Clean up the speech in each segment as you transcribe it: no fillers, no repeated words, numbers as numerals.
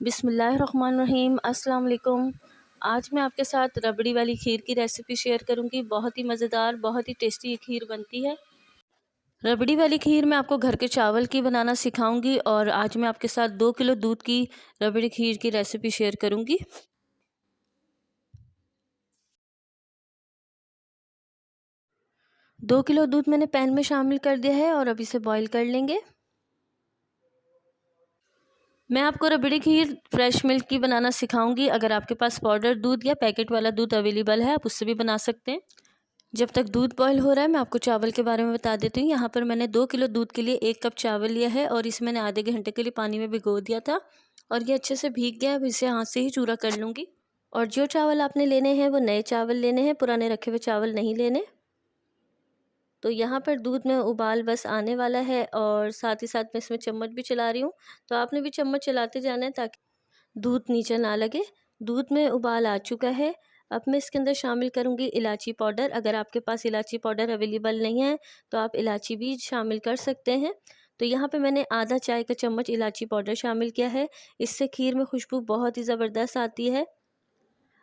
बिस्मिल्लाहिर्रहमानिर्रहीम। अस्सलाम वालेकुम। आज मैं आपके साथ रबड़ी वाली खीर की रेसिपी शेयर करूंगी। बहुत ही मज़ेदार, बहुत ही टेस्टी ये खीर बनती है। रबड़ी वाली खीर मैं आपको घर के चावल की बनाना सिखाऊंगी और आज मैं आपके साथ 2 किलो दूध की रबड़ी खीर की रेसिपी शेयर करूंगी। 2 किलो दूध मैंने पैन में शामिल कर दिया है और अब इसे बॉईल कर लेंगे। मैं आपको रबड़ी खीर फ्रेश मिल्क की बनाना सिखाऊंगी। अगर आपके पास पाउडर दूध या पैकेट वाला दूध अवेलेबल है, आप उससे भी बना सकते हैं। जब तक दूध बॉयल हो रहा है, मैं आपको चावल के बारे में बता देती हूँ। यहाँ पर मैंने 2 किलो दूध के लिए 1 कप चावल लिया है और इसे मैंने आधे घंटे के लिए पानी में भिगो दिया था और ये अच्छे से भीग गया। अब इसे हाथ से ही चूरा कर लूँगी। और जो चावल आपने लेने हैं वो नए चावल लेने हैं, पुराने रखे हुए चावल नहीं लेने। तो यहाँ पर दूध में उबाल बस आने वाला है और साथ ही साथ मैं इसमें चम्मच भी चला रही हूँ। तो आपने भी चम्मच चलाते जाना है ताकि दूध नीचे ना लगे। दूध में उबाल आ चुका है। अब मैं इसके अंदर शामिल करूँगी इलायची पाउडर। अगर आपके पास इलायची पाउडर अवेलेबल नहीं है तो आप इलायची भी शामिल कर सकते हैं। तो यहाँ पे मैंने आधा चाय का चम्मच इलायची पाउडर शामिल किया है। इससे खीर में खुशबू बहुत ही ज़बरदस्त आती है।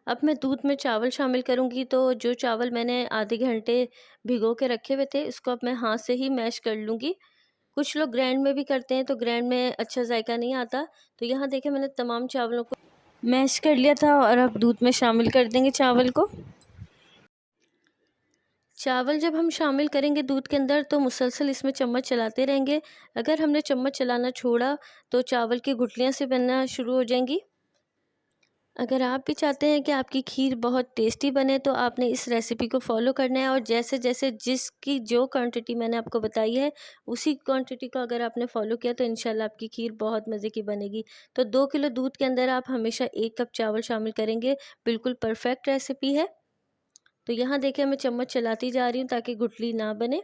अब मैं दूध में चावल शामिल करूँगी। तो जो चावल मैंने आधे घंटे भिगो के रखे हुए थे, इसको अब मैं हाथ से ही मैश कर लूँगी। कुछ लोग ग्राइंड में भी करते हैं तो ग्राइंड में अच्छा जायका नहीं आता। तो यहाँ देखिए मैंने तमाम चावलों को मैश कर लिया था और अब दूध में शामिल कर देंगे चावल को। चावल जब हम शामिल करेंगे दूध के अंदर तो मुसलसल इसमें चम्मच चलाते रहेंगे। अगर हमने चम्मच चलाना छोड़ा तो चावल की गुठलियाँ से बनना शुरू हो जाएंगी। अगर आप भी चाहते हैं कि आपकी खीर बहुत टेस्टी बने तो आपने इस रेसिपी को फॉलो करना है और जैसे जैसे जिसकी जो क्वांटिटी मैंने आपको बताई है उसी क्वांटिटी को अगर आपने फॉलो किया तो इंशाल्लाह आपकी खीर बहुत मज़े की बनेगी। तो 2 किलो दूध के अंदर आप हमेशा 1 कप चावल शामिल करेंगे। बिल्कुल परफेक्ट रेसिपी है। तो यहाँ देखिए मैं चम्मच चलाती जा रही हूँ ताकि गुठली ना बने।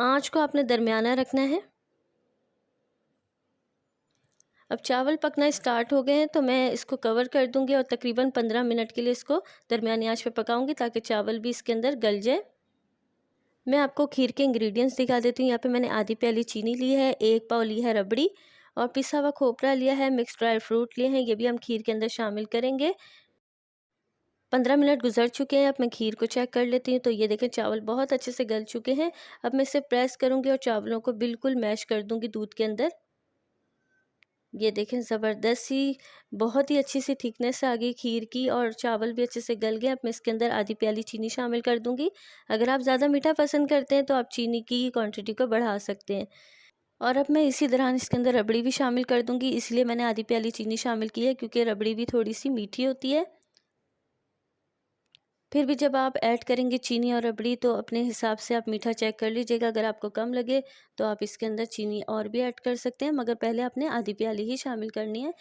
आँच को आपने दरमियाना रखना है। अब चावल पकना स्टार्ट हो गए हैं तो मैं इसको कवर कर दूंगी और तकरीबन 15 मिनट के लिए इसको दरमियानी आंच पे पकाऊंगी ताकि चावल भी इसके अंदर गल जाए। मैं आपको खीर के इंग्रेडिएंट्स दिखा देती हूँ। यहाँ पे मैंने आधी प्याली चीनी ली है, 1 पाव ली है रबड़ी और पिसा हुआ खोपरा लिया है, मिक्स ड्राई फ्रूट लिए हैं, ये भी हम खीर के अंदर शामिल करेंगे। 15 मिनट गुजर चुके हैं। अब मैं खीर को चेक कर लेती हूँ। तो ये देखें चावल बहुत अच्छे से गल चुके हैं। अब मैं इसे प्रेस करूँगी और चावलों को बिल्कुल मैश कर दूँगी दूध के अंदर। ये देखें ज़बरदस्त सी बहुत ही अच्छी सी थिकनेस आ गई खीर की और चावल भी अच्छे से गल गए। अब मैं इसके अंदर आधी प्याली चीनी शामिल कर दूंगी। अगर आप ज़्यादा मीठा पसंद करते हैं तो आप चीनी की क्वांटिटी को बढ़ा सकते हैं। और अब मैं इसी दौरान इसके अंदर रबड़ी भी शामिल कर दूंगी। इसलिए मैंने आधी प्याली चीनी शामिल की है क्योंकि रबड़ी भी थोड़ी सी मीठी होती है। फिर भी जब आप ऐड करेंगे चीनी और रबड़ी तो अपने हिसाब से आप मीठा चेक कर लीजिएगा। अगर आपको कम लगे तो आप इसके अंदर चीनी और भी ऐड कर सकते हैं, मगर पहले आपने आधी प्याली ही शामिल करनी है।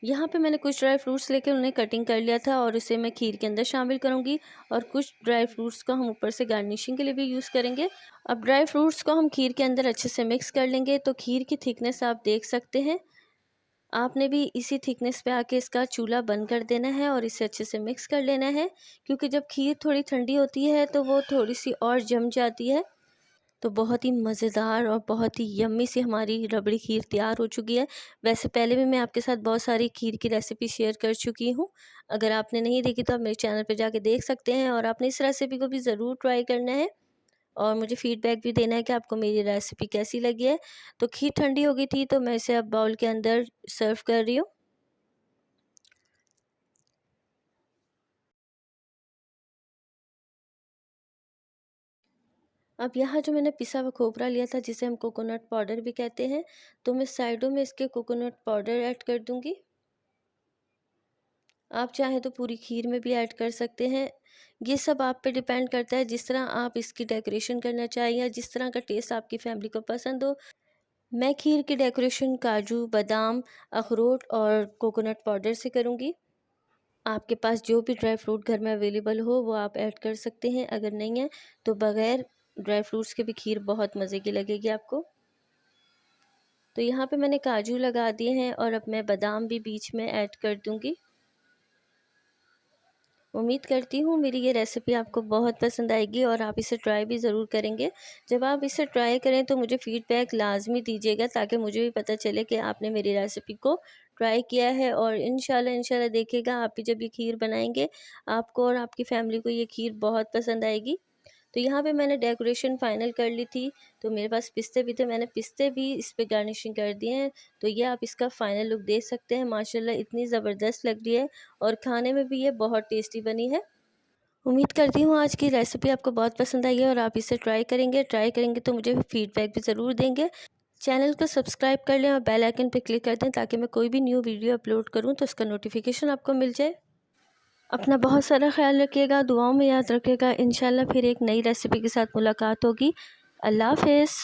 यहाँ पे मैंने कुछ ड्राई फ्रूट्स लेके उन्हें कटिंग कर लिया था और इसे मैं खीर के अंदर शामिल करूँगी और कुछ ड्राई फ्रूट्स को हम ऊपर से गार्निशिंग के लिए भी यूज़ करेंगे। अब ड्राई फ्रूट्स को हम खीर के अंदर अच्छे से मिक्स कर लेंगे। तो खीर की थिकनेस आप देख सकते हैं। आपने भी इसी थिकनेस पे आके इसका चूल्हा बंद कर देना है और इसे अच्छे से मिक्स कर लेना है क्योंकि जब खीर थोड़ी ठंडी होती है तो वो थोड़ी सी और जम जाती है। तो बहुत ही मज़ेदार और बहुत ही यम्मी सी हमारी रबड़ी खीर तैयार हो चुकी है। वैसे पहले भी मैं आपके साथ बहुत सारी खीर की रेसिपी शेयर कर चुकी हूँ। अगर आपने नहीं देखी तो आप मेरे चैनल पे जाके देख सकते हैं और आपने इस रेसिपी को भी ज़रूर ट्राई करना है और मुझे फ़ीडबैक भी देना है कि आपको मेरी रेसिपी कैसी लगी है। तो खीर ठंडी हो गई थी तो मैं इसे अब बाउल के अंदर सर्व कर रही हूँ। अब यहाँ जो मैंने पिसा हुआ खोपरा लिया था जिसे हम कोकोनट पाउडर भी कहते हैं, तो मैं साइडों में इसके कोकोनट पाउडर ऐड कर दूँगी। आप चाहें तो पूरी खीर में भी ऐड कर सकते हैं। ये सब आप पे डिपेंड करता है जिस तरह आप इसकी डेकोरेशन करना चाहें या जिस तरह का टेस्ट आपकी फैमिली को पसंद हो। मैं खीर की डेकोरेशन काजू, बादाम, अखरोट और कोकोनट पाउडर से करूँगी। आपके पास जो भी ड्राई फ्रूट घर में अवेलेबल हो वो आप ऐड कर सकते हैं। अगर नहीं है तो बग़ैर ड्राई फ्रूट्स के भी खीर बहुत मज़े की लगेगी आपको। तो यहाँ पे मैंने काजू लगा दिए हैं और अब मैं बादाम भी बीच में ऐड कर दूँगी। उम्मीद करती हूँ मेरी ये रेसिपी आपको बहुत पसंद आएगी और आप इसे ट्राई भी ज़रूर करेंगे। जब आप इसे ट्राई करें तो मुझे फ़ीडबैक लाज़मी दीजिएगा, ताकि मुझे भी पता चले कि आपने मेरी रेसिपी को ट्राई किया है। और इंशाल्लाह देखिएगा, आप भी जब ये खीर बनाएंगे, आपको और आपकी फैमिली को ये खीर बहुत पसंद आएगी। तो यहाँ पे मैंने डेकोरेशन फ़ाइनल कर ली थी। तो मेरे पास पिस्ते भी थे, मैंने पिस्ते भी इस पे गार्निशिंग कर दिए हैं। तो ये आप इसका फ़ाइनल लुक देख सकते हैं। माशाल्लाह इतनी ज़बरदस्त लग रही है और खाने में भी ये बहुत टेस्टी बनी है। उम्मीद करती हूँ आज की रेसिपी आपको बहुत पसंद आई है और आप इसे ट्राई करेंगे तो मुझे फ़ीडबैक भी ज़रूर देंगे। चैनल को सब्सक्राइब कर लें और बेल आइकन पे क्लिक कर दें, ताकि मैं कोई भी न्यू वीडियो अपलोड करूँ तो उसका नोटिफिकेशन आपको मिल जाए। अपना बहुत सारा ख्याल रखिएगा, दुआओं में याद रखिएगा। इंशाल्लाह फिर एक नई रेसिपी के साथ मुलाकात होगी। अल्लाह हाफ़िज़।